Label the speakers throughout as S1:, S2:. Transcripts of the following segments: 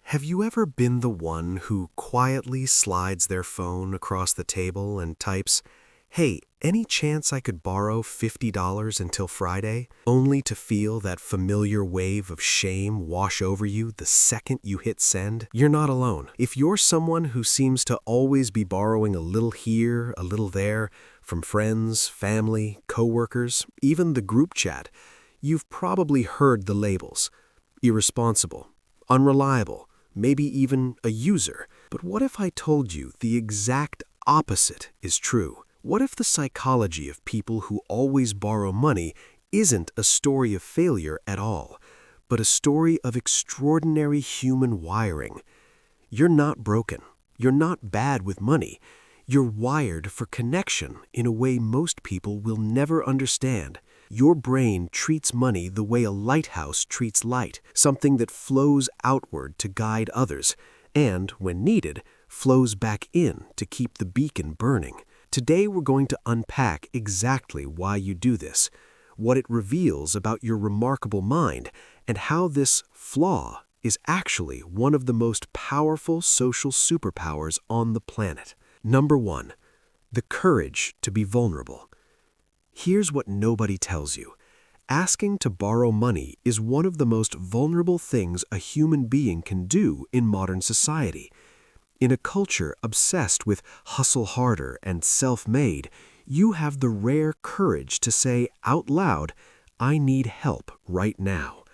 S1: Have you ever been the one who quietly slides their phone across the table and types, "Hey, any chance I could borrow $50 until Friday?" only to feel that familiar wave of shame wash over you the second you hit send? You're not alone. If you're someone who seems to always be borrowing a little here, a little there, from friends, family, coworkers, even the group chat, you've probably heard the labels: irresponsible, unreliable, maybe even a user. But what if I told you the exact opposite is true? What if the psychology of people who always borrow money isn't a story of failure at all, but a story of extraordinary human wiring? You're not broken. You're not bad with money. You're wired for connection in a way most people will never understand. Your brain treats money the way a lighthouse treats light, something that flows outward to guide others, and, when needed, flows back in to keep the beacon burning. Today we're going to unpack exactly why you do this, what it reveals about your remarkable mind, and how this flaw is actually one of the most powerful social superpowers on the planet. Number 1, the courage to be vulnerable. Here's what nobody tells you. Asking to borrow money is one of the most vulnerable things a human being can do in modern society. In a culture obsessed with hustle harder and self-made, you have the rare courage to say out loud, "I need help right now."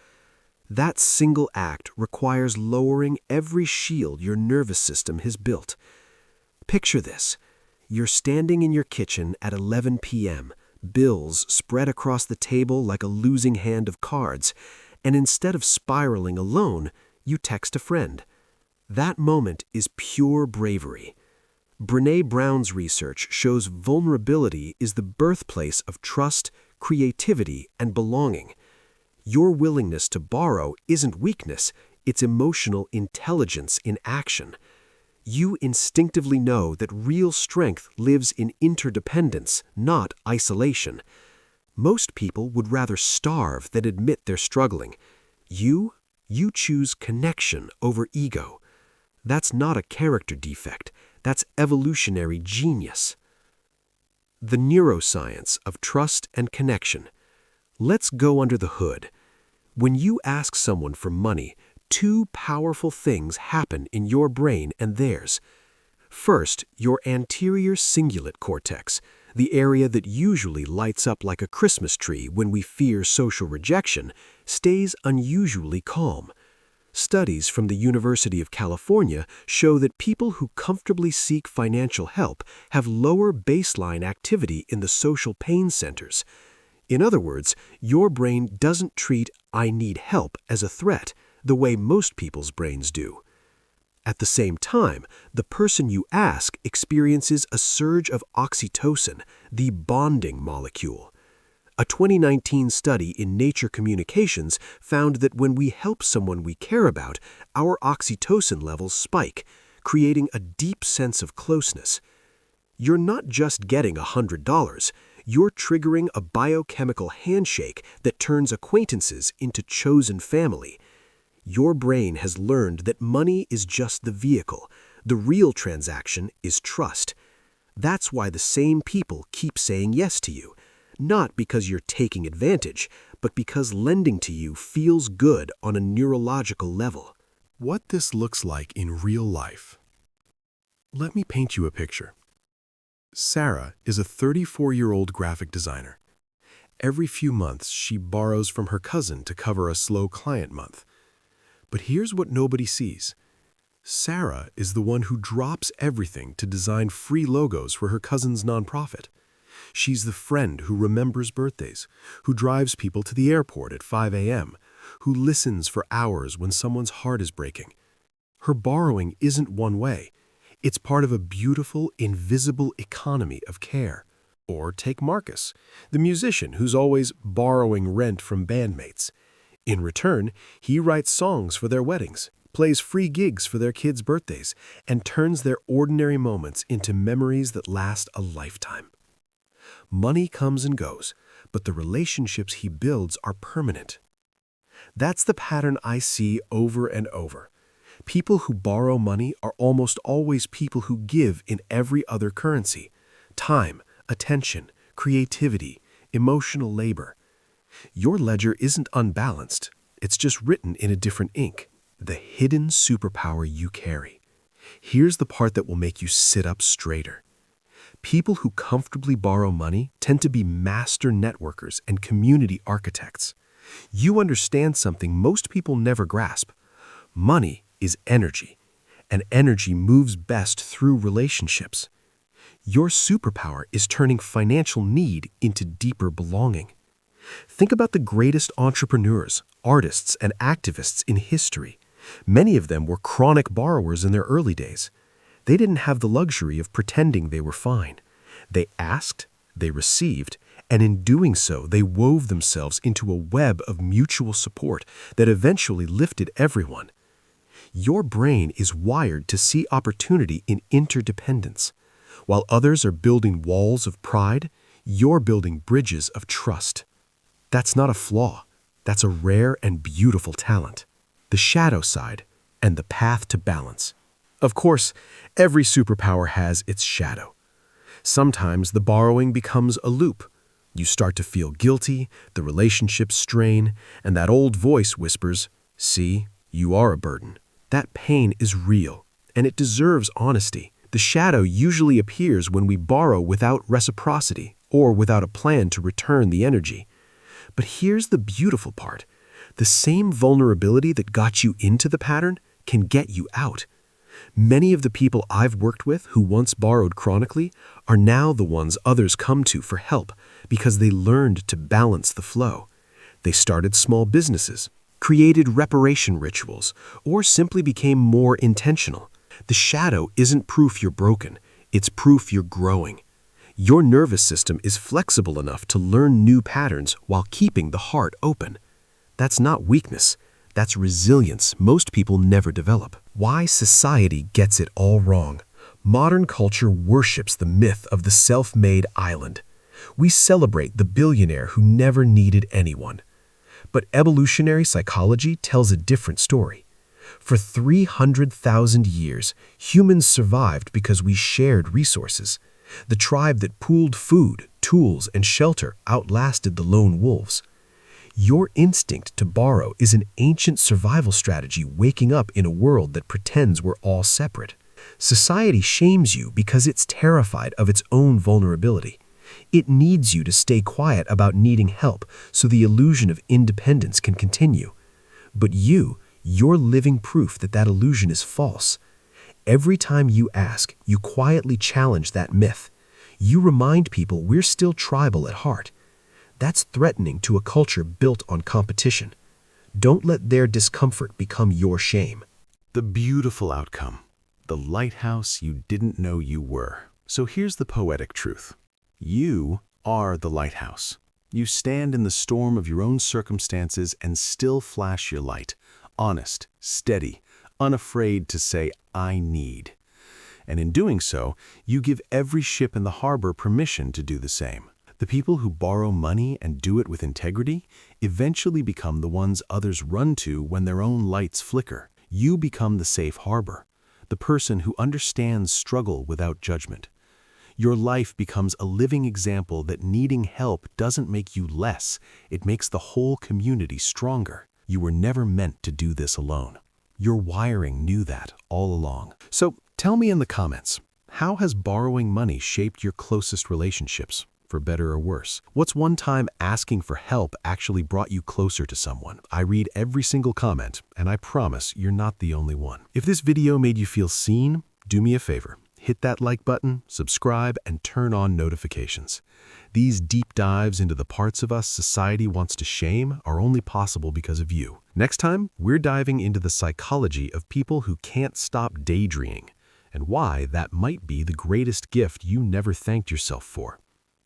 S1: That single act requires lowering every shield your nervous system has built. Picture this. You're standing in your kitchen at 11 p.m., bills spread across the table like a losing hand of cards, and instead of spiraling alone, you text a friend. That moment is pure bravery. Brené Brown's research shows vulnerability is the birthplace of trust, creativity, and belonging. Your willingness to borrow isn't weakness, it's emotional intelligence in action. You instinctively know that real strength lives in interdependence, not isolation. Most people would rather starve than admit they're struggling. You choose connection over ego. That's not a character defect. That's evolutionary genius. The neuroscience of trust and connection. Let's go under the hood. When you ask someone for money, two powerful things happen in your brain and theirs. First, your anterior cingulate cortex, the area that usually lights up like a Christmas tree when we fear social rejection, stays unusually calm. Studies from the University of California show that people who comfortably seek financial help have lower baseline activity in the social pain centers. In other words, your brain doesn't treat "I need help" as a threat, the way most people's brains do. At the same time, the person you ask experiences a surge of oxytocin, the bonding molecule. A 2019 study in Nature Communications found that when we help someone we care about, our oxytocin levels spike, creating a deep sense of closeness. You're not just getting $100, you're triggering a biochemical handshake that turns acquaintances into chosen family. Your brain has learned that money is just the vehicle. The real transaction is trust. That's why the same people keep saying yes to you. Not because you're taking advantage, but because lending to you feels good on a neurological level.
S2: What this looks like in real life. Let me paint you a picture. Sarah is a 34-year-old graphic designer. Every few months, she borrows from her cousin to cover a slow client month. But here's what nobody sees. Sarah is the one who drops everything to design free logos for her cousin's nonprofit. She's the friend who remembers birthdays, who drives people to the airport at 5 a.m., who listens for hours when someone's heart is breaking. Her borrowing isn't one way. It's part of a beautiful, invisible economy of care. Or take Marcus, the musician who's always borrowing rent from bandmates. In return, he writes songs for their weddings, plays free gigs for their kids' birthdays, and turns their ordinary moments into memories that last a lifetime. Money comes and goes, but the relationships he builds are permanent. That's the pattern I see over and over. People who borrow money are almost always people who give in every other currency: time, attention, creativity, emotional labor. Your ledger isn't unbalanced, it's just written in a different ink. The hidden superpower you carry. Here's the part that will make you sit up straighter. People who comfortably borrow money tend to be master networkers and community architects. You understand something most people never grasp. Money is energy, and energy moves best through relationships. Your superpower is turning financial need into deeper belonging. Think about the greatest entrepreneurs, artists, and activists in history. Many of them were chronic borrowers in their early days. They didn't have the luxury of pretending they were fine. They asked, they received, and in doing so, they wove themselves into a web of mutual support that eventually lifted everyone. Your brain is wired to see opportunity in interdependence. While others are building walls of pride, you're building bridges of trust. That's not a flaw. That's a rare and beautiful talent. The shadow side and the path to balance. Of course, every superpower has its shadow. Sometimes the borrowing becomes a loop. You start to feel guilty, the relationships strain, and that old voice whispers, "See, you are a burden." That pain is real, and it deserves honesty. The shadow usually appears when we borrow without reciprocity or without a plan to return the energy. But here's the beautiful part. The same vulnerability that got you into the pattern can get you out. Many of the people I've worked with who once borrowed chronically are now the ones others come to for help because they learned to balance the flow. They started small businesses, created reparation rituals, or simply became more intentional. The shadow isn't proof you're broken, it's proof you're growing. Your nervous system is flexible enough to learn new patterns while keeping the heart open. That's not weakness, that's resilience most people never develop. Why society gets it all wrong. Modern culture worships the myth of the self-made island. We celebrate the billionaire who never needed anyone. But evolutionary psychology tells a different story. For 300,000 years, humans survived because we shared resources. The tribe that pooled food, tools, and shelter outlasted the lone wolves. Your instinct to borrow is an ancient survival strategy waking up in a world that pretends we're all separate. Society shames you because it's terrified of its own vulnerability. It needs you to stay quiet about needing help so the illusion of independence can continue. But you're living proof that that illusion is false. Every time you ask, you quietly challenge that myth. You remind people we're still tribal at heart. That's threatening to a culture built on competition. Don't let their discomfort become your shame.
S3: The beautiful outcome. The lighthouse you didn't know you were. So here's the poetic truth. You are the lighthouse. You stand in the storm of your own circumstances and still flash your light. Honest, steady, unafraid to say, "I need." And in doing so, you give every ship in the harbor permission to do the same. The people who borrow money and do it with integrity eventually become the ones others run to when their own lights flicker. You become the safe harbor, the person who understands struggle without judgment. Your life becomes a living example that needing help doesn't make you less, it makes the whole community stronger. You were never meant to do this alone. Your wiring knew that all along. So tell me in the comments, how has borrowing money shaped your closest relationships, for better or worse? What's one time asking for help actually brought you closer to someone? I read every single comment, and I promise you're not the only one. If this video made you feel seen, do me a favor. Hit that like button, subscribe, and turn on notifications. These deep dives into the parts of us society wants to shame are only possible because of you. Next time, we're diving into the psychology of people who can't stop daydreaming, and why that might be the greatest gift you never thanked yourself for.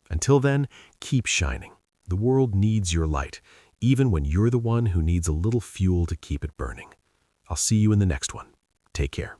S3: Until then, keep shining. The world needs your light, even when you're the one who needs a little fuel to keep it burning. I'll see you in the next one. Take care.